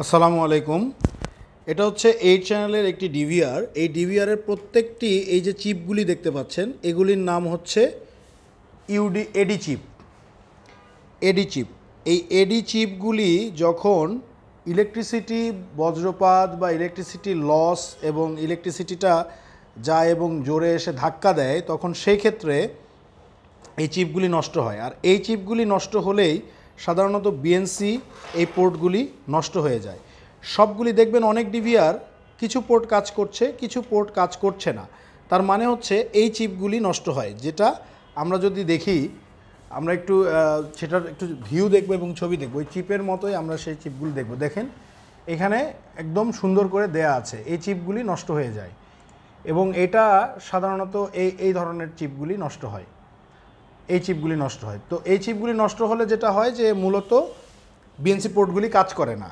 আসসালামু আলাইকুম। এটা হচ্ছে 8 চ্যানেলের একটি ডিভিআর। এই ডিভিআরের প্রত্যেকটি এই যে চিপগুলি দেখতে পাচ্ছেন এগুলির নাম হচ্ছে এডি চিপ। এডি চিপ, এই এডি চিপগুলি যখন ইলেকট্রিসিটি বজ্রপাত বা ইলেকট্রিসিটি লস এবং ইলেকট্রিসিটিটা যায় এবং জোরে এসে ধাক্কা দেয়, তখন সেই ক্ষেত্রে এই চিপগুলি নষ্ট হয়। আর এই চিপগুলি নষ্ট হলেই সাধারণত বিএনসি এই পোর্টগুলি নষ্ট হয়ে যায়। সবগুলি দেখবেন অনেক ডিভিআর কিছু পোর্ট কাজ করছে, কিছু পোর্ট কাজ করছে না। তার মানে হচ্ছে এই চিপগুলি নষ্ট হয়। যেটা আমরা যদি দেখি, আমরা একটু সেটার একটু ভিউ দেখব এবং ছবি দেখব। ওই চিপের মতোই আমরা সেই চিপগুলি দেখব। দেখেন এখানে একদম সুন্দর করে দেয়া আছে, এই চিপগুলি নষ্ট হয়ে যায় এবং এটা সাধারণত এই ধরনের চিপগুলি নষ্ট হয়, এই চিপগুলি নষ্ট হয়। তো এই চিপগুলি নষ্ট হলে যেটা হয় যে মূলত বিএনসি পোর্টগুলি কাজ করে না।